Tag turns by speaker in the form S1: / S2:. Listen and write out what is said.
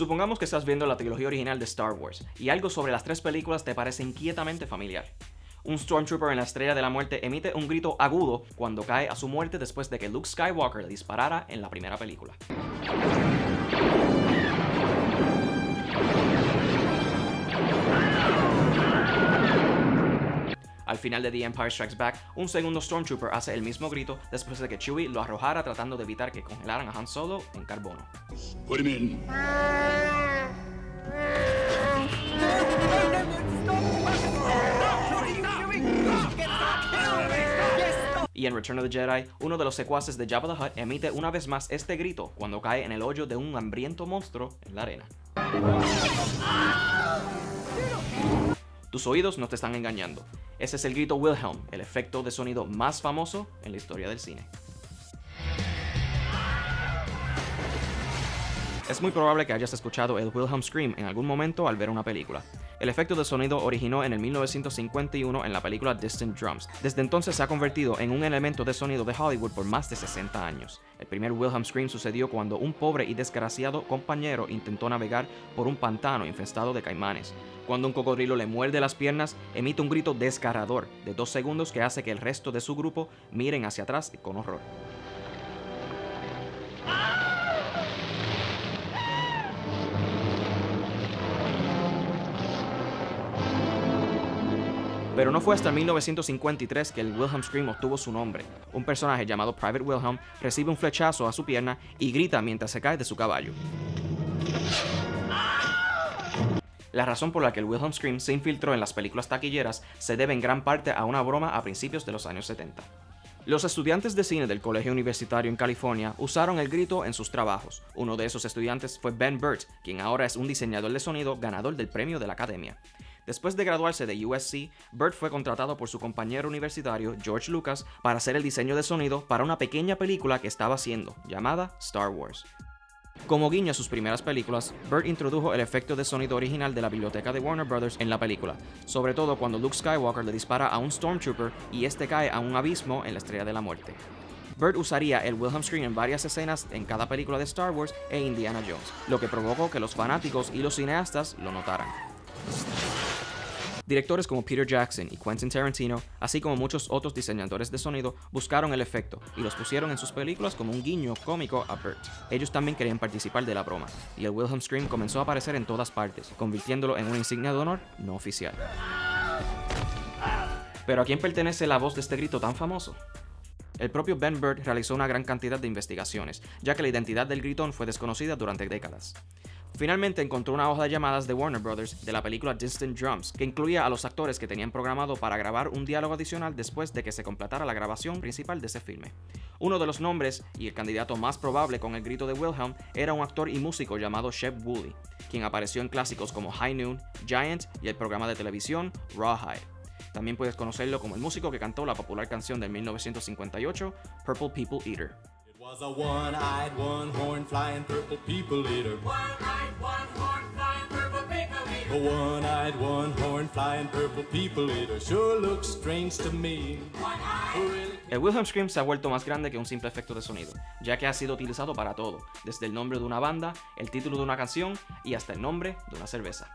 S1: Supongamos que estás viendo la trilogía original de Star Wars y algo sobre las tres películas te parece inquietamente familiar. Un Stormtrooper en la Estrella de la Muerte emite un grito agudo cuando cae a su muerte después de que Luke Skywalker le disparara en la primera película. Al final de The Empire Strikes Back, un segundo Stormtrooper hace el mismo grito después de que Chewie lo arrojara tratando de evitar que congelaran a Han Solo en carbono.
S2: Put him in.
S1: Y en Return of the Jedi, uno de los secuaces de Jabba the Hutt emite una vez más este grito cuando cae en el hoyo de un hambriento monstruo en la arena. Tus oídos no te están engañando. Ese es el grito Wilhelm, el efecto de sonido más famoso en la historia del cine. Es muy probable que hayas escuchado el Wilhelm Scream en algún momento al ver una película. El efecto de sonido originó en el 1951 en la película Distant Drums. Desde entonces se ha convertido en un elemento de sonido de Hollywood por más de 60 años. El primer Wilhelm Scream sucedió cuando un pobre y desgraciado compañero intentó navegar por un pantano infestado de caimanes. Cuando un cocodrilo le muerde las piernas, emite un grito desgarrador de 2 segundos que hace que el resto de su grupo miren hacia atrás con horror. Pero no fue hasta 1953 que el Wilhelm Scream obtuvo su nombre. Un personaje llamado Private Wilhelm recibe un flechazo a su pierna y grita mientras se cae de su caballo. La razón por la que el Wilhelm Scream se infiltró en las películas taquilleras se debe en gran parte a una broma a principios de los años 70. Los estudiantes de cine del Colegio Universitario en California usaron el grito en sus trabajos. Uno de esos estudiantes fue Ben Burtt, quien ahora es un diseñador de sonido ganador del premio de la Academia. Después de graduarse de USC, Burtt fue contratado por su compañero universitario George Lucas para hacer el diseño de sonido para una pequeña película que estaba haciendo, llamada Star Wars. Como guiño a sus primeras películas, Burtt introdujo el efecto de sonido original de la biblioteca de Warner Bros. En la película, sobre todo cuando Luke Skywalker le dispara a un Stormtrooper y este cae a un abismo en la Estrella de la Muerte. Burtt usaría el Wilhelm Scream en varias escenas en cada película de Star Wars e Indiana Jones, lo que provocó que los fanáticos y los cineastas lo notaran. Directores como Peter Jackson y Quentin Tarantino, así como muchos otros diseñadores de sonido, buscaron el efecto y los pusieron en sus películas como un guiño cómico a Burtt. Ellos también querían participar de la broma, y el Wilhelm Scream comenzó a aparecer en todas partes, convirtiéndolo en una insignia de honor no oficial. ¿Pero a quién pertenece la voz de este grito tan famoso? El propio Ben Burtt realizó una gran cantidad de investigaciones, ya que la identidad del gritón fue desconocida durante décadas. Finalmente encontró una hoja de llamadas de Warner Bros. De la película Distant Drums, que incluía a los actores que tenían programado para grabar un diálogo adicional después de que se completara la grabación principal de ese filme. Uno de los nombres, y el candidato más probable con el grito de Wilhelm, era un actor y músico llamado Sheb Woolley, quien apareció en clásicos como High Noon, Giant y el programa de televisión Rawhide. También puedes conocerlo como el músico que cantó la popular canción de 1958, Purple People Eater.
S3: Was a one-eyed, one-horned, flying purple people eater.
S4: One-eyed, one-horned, flying purple people eater.
S3: A one-eyed, one-horned, flying purple people eater sure looks strange to me.
S1: El Wilhelm Scream se ha vuelto más grande que un simple efecto de sonido, ya que ha sido utilizado para todo, desde el nombre de una banda, el título de una canción y hasta el nombre de una cerveza.